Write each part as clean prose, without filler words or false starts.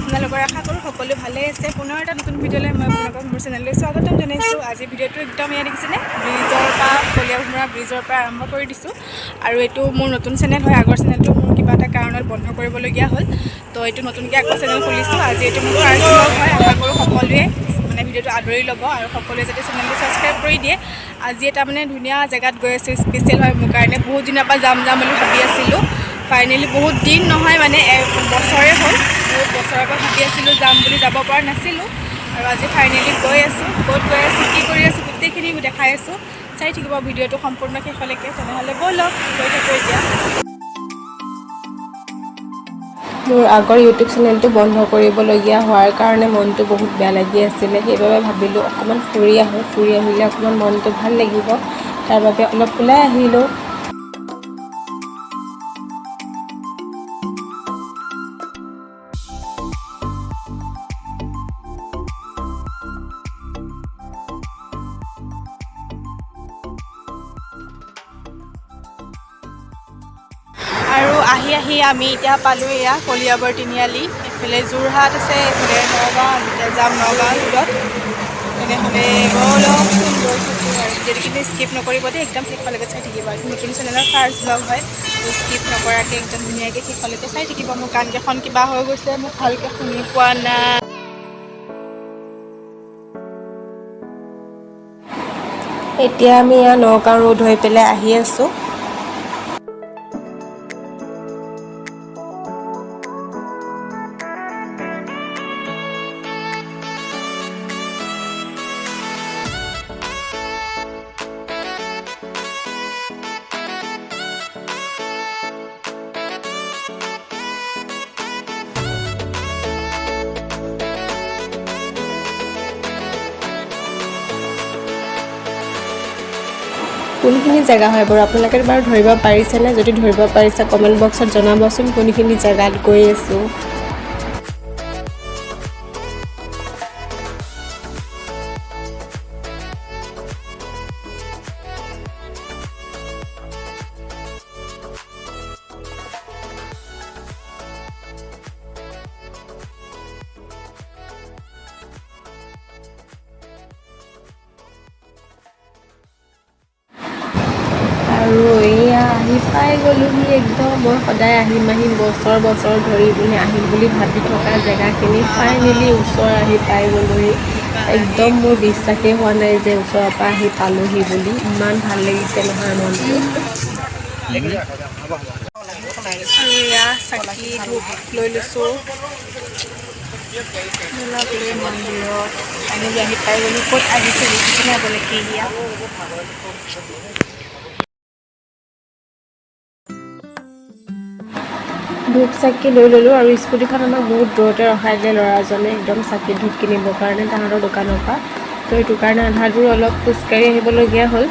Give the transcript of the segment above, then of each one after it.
আপোনালোকৰ আশা কৰোঁ সকলো ভালে আছে। পুনৰ এটা নতুন ভিডিঅ'লৈ মই আপোনালোকক মোৰ চেনেললৈ স্বাগতম জনাইছোঁ। আজি ভিডিঅ'টো একদম এয়া দেখিছেনে, ব্ৰিজৰ পৰা কলিয়াভোমোৰা ব্ৰিজৰ পৰা আৰম্ভ কৰি দিছোঁ। আৰু এইটো মোৰ নতুন চেনেল হয়। আগৰ চেনেলটো মোৰ কিবা এটা কাৰণত বন্ধ কৰিবলগীয়া হ'ল, তো এইটো নতুনকৈ আকৌ চেনেল খুলিছোঁ। আজি এইটো মোৰ ফাৰ্ষ্ট ব্লগ হয়। আশা কৰোঁ সকলোৱে মানে ভিডিঅ'টো আদৰি ল'ব আৰু সকলোৱে যাতে চেনেলটো ছাবস্ক্ৰাইব কৰি দিয়ে। আজি এটা মানে ধুনীয়া জেগাত গৈ আছোঁ, স্পেচিয়েল হয় মোৰ কাৰণে। বহুত দিনৰ পৰা যাম বুলি ভাবি আছিলোঁ। ফাইনেলি বহুত দিন নহয় মানে বছৰে হ'ল, বহুত বছৰৰ পৰা ভাবি আছিলোঁ যাম বুলি, যাব পৰা নাছিলোঁ। আৰু আজি ফাইনেলি গৈ আছোঁ। ক'ত গৈ আছোঁ, কি কৰি আছোঁ, গোটেইখিনি দেখাই আছোঁ। চাই থাকিব ভিডিঅ'টো সম্পূৰ্ণ শেষলৈকে। তেনেহ'লে ব'লক গৈ থাকোঁ এতিয়া। মোৰ আগৰ ইউটিউব চেনেলটো বন্ধ কৰিবলগীয়া হোৱাৰ কাৰণে মনটো বহুত বেয়া লাগি আছিলে। সেইবাবে ভাবিলোঁ অকণমান ফুৰি আহোঁ, ফুৰি আহিলে অকণমান মনটো ভাল লাগিব। তাৰ বাবে অলপ ওলাই আহিলোঁ। আৰু আহি আমি এতিয়া পালোঁ এয়া কলিয়াবৰ তিনিআলি। এইফালে যোৰহাট আছে, এইফালে নগাঁও। এতিয়া যাম নগাঁও ৰোডত। তেনেহ'লে ব'লক গৈ থাকোঁ আৰু ভিডিঅ'টো কিন্তু স্কিপ নকৰিব দেই, একদম শেষলৈকে চাই থাকিব। এইটো নতুন চেনেলৰ ফাৰ্ষ্ট ব্লগ হয়, তো স্কিপ নকৰাকৈ একদম ধুনীয়াকৈ শেষলৈকে চাই থাকিব। মোৰ কাণকেইখন কিবা হৈ গৈছে, মোক ভালকৈ শুনি পোৱা নাই। এতিয়া আমি এয়া নগাঁও ৰোড হৈ পেলাই আহি আছোঁ। কোনখিনি জেগা হয় বাৰু আপোনালোকে বাৰু ধৰিব পাৰিছেনে? যদি ধৰিব পাৰিছে কমেণ্ট বক্সত জনাবচোন কোনখিনি জেগাত গৈ আছোঁ। আৰু এয়া আহি পাই গ'লোহি একদম। মই সদায় আহিম বছৰ ধৰি আহিম বুলি ভাবি থকা জেগাখিনি ফাইনেলি ওচৰ আহি পাই গ'লোহি। একদম মোৰ বিশ্বাসেই হোৱা নাই যে ওচৰৰ পৰা আহি পালোহি বুলি। ইমান ভাল লাগিছে নহয় মনটো। আৰু এয়া চাকি ধূপ লৈ লৈছোঁ মন্দিৰত। ফাইনেলি আহি পাই গ'লো। ক'ত আহিছে দেখিছেনে আপোনালোকে? এয়া ধূপ চাকি লৈ ল'লোঁ আৰু স্কুটিখন আমাক বহুত দূৰতে ৰখাই দিলে ল'ৰাজনে, একদম চাকি ধূপ কিনিবৰ কাৰণে তাহাঁতৰ দোকানৰ পৰা। তো সেইটো কাৰণে আধা দূৰ অলপ খোজকাঢ়ি আহিবলগীয়া হ'ল।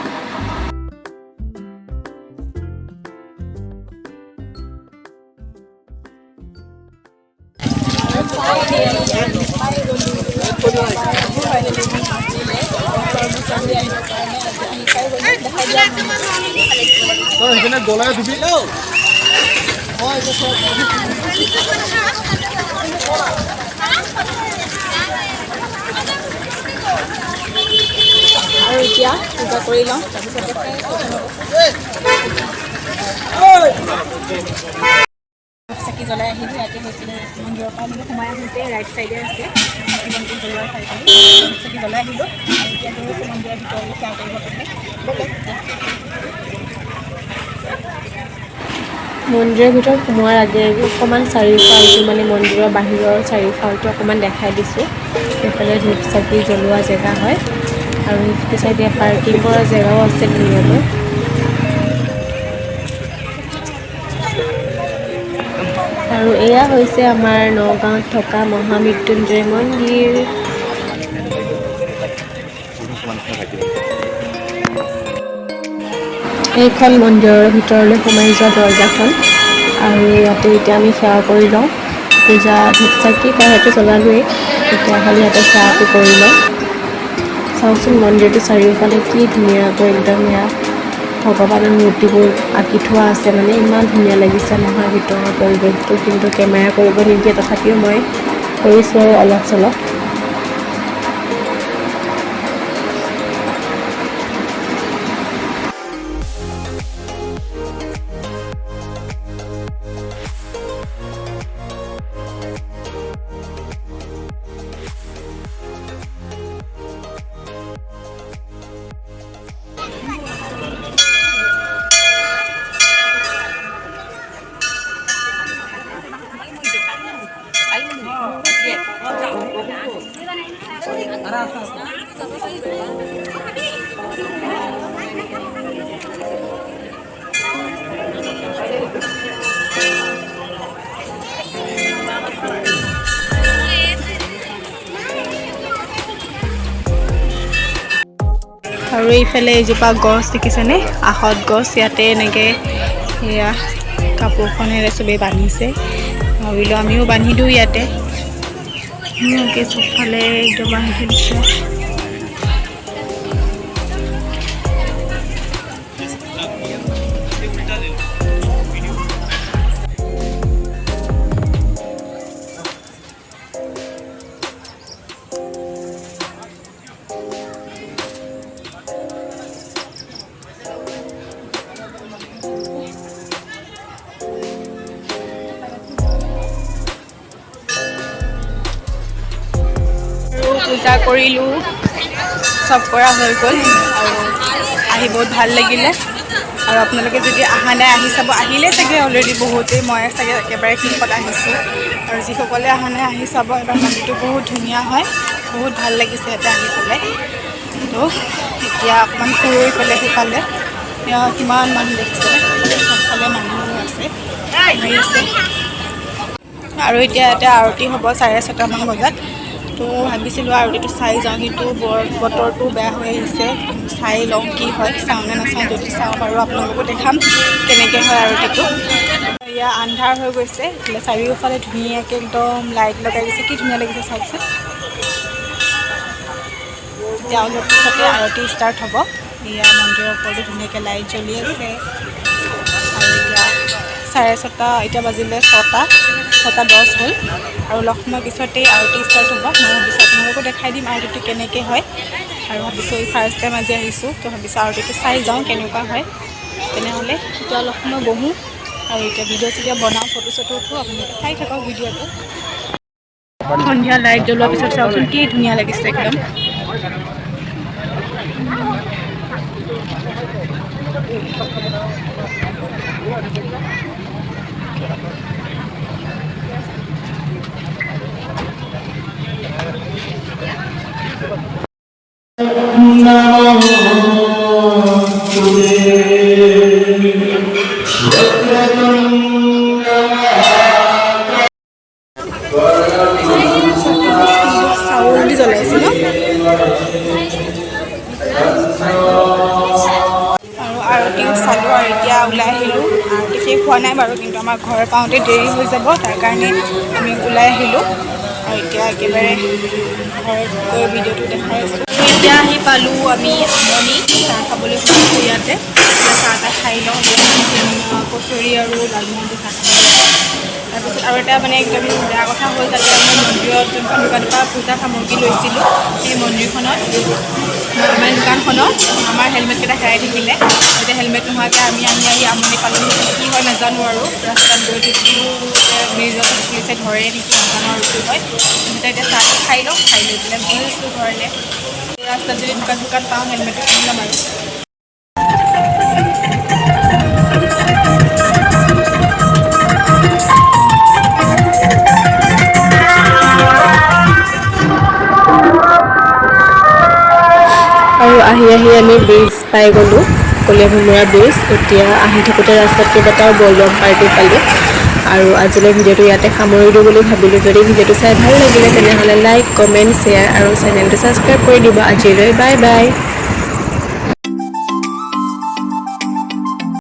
আৰু এতিয়া পূজা কৰি লওঁ, তাৰপিছতে চাকি জ্বলাই আহিলোঁ। ইয়াতে হৈ পিনে মন্দিৰৰ পৰা মানে সোমাই আহোঁতে ৰাইট চাইডে আছে মন্দিৰ জ্বলোৱাৰ ঠাইখিনি। চাকি জ্বলাই আহিলোঁ আৰু এতিয়া গৈ আছোঁ মন্দিৰৰ ভিতৰলৈ সেৱা কৰিব কাৰণে। মন্দিৰৰ ভিতৰত সোমোৱাৰ আগে অকণমান চাৰিওফালটো মানে মন্দিৰৰ বাহিৰৰ চাৰিওফালটো অকণমান দেখাই দিছোঁ। সেইফালে ধূপ চাকি জ্বলোৱা জেগা হয় আৰু সেইটো চাইডে পাৰ্কিং কৰা জেগাও আছে ধুনীয়াকৈ। আৰু এয়া হৈছে আমাৰ নগাঁৱত থকা মহামৃত্যুঞ্জয় মন্দিৰ। এইখন মন্দিৰৰ ভিতৰলৈ সোমাই যোৱা দৰ্জাখন। আৰু ইয়াতে এতিয়া আমি সেৱা কৰি লওঁ। পূজা ধূপ চাকি সেইটো জ্বলালোৱেই, এতিয়া খালি ইয়াতে সেৱাটো কৰি লওঁ। চাওকচোন মন্দিৰটো চাৰিওফালে কি ধুনীয়াকৈ একদম এয়া ভগৱানৰ মূৰ্তিবোৰ আঁকি থোৱা আছে, মানে ইমান ধুনীয়া লাগিছে নহয় ভিতৰৰ পৰিৱেশটো। কিন্তু কেমেৰা কৰিব নিদিয়ে, তথাপিও মই কৰিছোঁ আৰু অলপ চলপ। আৰু এইফালে এজোপা গছ দেখিছেনে, আহত গছ। ইয়াতে এনেকৈ সেয়া কাপোৰখনেৰে চবেই বান্ধিছে। ভাবিলোঁ আমিও বান্ধি দিওঁ ইয়াতে। ধুনীয়াকৈ চবফালে একদম বান্ধি থৈ দিছে। পূজা কৰিলোঁ, চব কৰা হৈ গ'ল আৰু আহি বহুত ভাল লাগিলে। আৰু আপোনালোকে যদি অহা নাই আহি চাব। আহিলে চাগে অলৰেডি বহুতেই, মই চাগে একেবাৰে শেষত আহিছোঁ। আৰু যিসকলে অহা নাই আহি চাব। এবাৰ মন্দিৰটো বহুত ধুনীয়া হয়, বহুত ভাল লাগিছে ইয়াতে আহি পেলাই। তো এতিয়া অকণমান ফুৰি পেলাই সিফালে কিমান মানুহ দেখিছে, চবফালে মানুহ আছে আছে। আৰু এতিয়া ইয়াতে আৰতি হ'ব 6:30মান বজাত। তো ভাবিছিলোঁ আৰতিটো চাই যাওঁ, কিন্তু বতৰটো বেয়া হৈ আহিছে। চাই লওঁ কি হয়, চাওঁ নে নাচাওঁ। যদি চাওঁ বাৰু আপোনালোকো দেখাম কেনেকৈ হয় আৰতিটো। এয়া আন্ধাৰ হৈ গৈছে, এইফালে চাৰিওফালে ধুনীয়াকৈ একদম লাইট লগাই দিছে, কি ধুনীয়া লাগিছে চাওকচোন। এতিয়া অলপ পিছতে আৰতি ষ্টাৰ্ট হ'ব। এয়া মন্দিৰৰ ওপৰতো ধুনীয়াকৈ লাইট জ্বলি আছে। আৰু এতিয়া 6:30, এতিয়া বাজিলে 6:10 হ'ল। আৰু অলপ সময় পিছতেই আৰতি ষ্টাৰ্ট হ'ব। মই ভাবিছোঁ আপোনালোকো দেখাই দিম আৰতিটো কেনেকৈ হয়। আৰু ভাবিছোঁ এই ফাৰ্ষ্ট টাইম আজি আহিছোঁ, তো ভাবিছোঁ আৰতিটো চাই যাওঁ কেনেকুৱা হয়। তেনেহ'লে এতিয়া অলপ সময় বহোঁ আৰু এতিয়া ভিডিঅ' চিডিঅ' বনাওঁ, ফটো চটো উঠোঁ। আপোনালোকে চাই থাকক ভিডিঅ'টো। সন্ধিয়া লাইট জ্বলোৱাৰ পিছত চাওকচোন কি ধুনীয়া লাগিছে একদম। চাউল দি জ্বলাইছে ন। আৰু আৰতি চালোঁ আৰু এতিয়া ওলাই আহিলোঁ। আৰতি শেষ হোৱা নাই বাৰু, কিন্তু আমাৰ ঘৰ পাওঁতে দেৰি হৈ যাব, তাৰ কাৰণে আমি ওলাই আহিলোঁ। আৰু এতিয়া একেবাৰে ঘৰত গৈ ভিডিঅ'টো দেখাই আছোঁ। এতিয়া আহি পালোঁ আমি আমনি, চাহ খাবলৈ গৈছোঁ ইয়াতে। চাহ তাহ খাই লওঁ, কচৰি আৰু লালমোহনটো চাহ খাব। তাৰপিছত আৰু এটা মানে একদম বেয়া কথা হ'ল, তাতে আমি মন্দিৰত যোনখন দোকানৰ পৰা পূজা সামগ্ৰী লৈছিলোঁ, সেই মন্দিৰখনত মানে দোকানখনত আমাৰ হেলমেটকেইটা হেৰাই থাকিলে। এতিয়া হেলমেট নোহোৱাকৈ আমি আহি আমনি পালোঁ। কি হয় নাজানো আৰু, ৰাস্তাত গৈ থাকিলোঁ ব্ৰিজত পুলিচে ধৰে নেকি নাজানো আৰু কি হয়। এতিয়া চাহটো খাই লওঁ, খাই লৈ পেলাই গৈ আছোঁ ঘৰলৈ। ৰাস্তাত যদি দোকান পাওঁ হেলমেটটো কিনি ল'ম আৰু। আৰু আহি আমি ব্ৰিজ পাই গ'লোঁ, কলীয়া ভোমোৰা ব্ৰিজ। এতিয়া আহি থাকোঁতে ৰাস্তাত কেইবাটাও বলবম পাৰ্টি পালোঁ। আৰু আজিলৈ ভিডিঅ'টো ইয়াতে সামৰি দিওঁ বুলি ভাবিলোঁ। যদি ভিডিঅ'টো চাই ভাল লাগিলে তেনেহ'লে লাইক, কমেণ্ট, শ্বেয়াৰ আৰু চেনেলটো ছাবস্ক্ৰাইব কৰি দিব। আজিলৈ বাই বাই।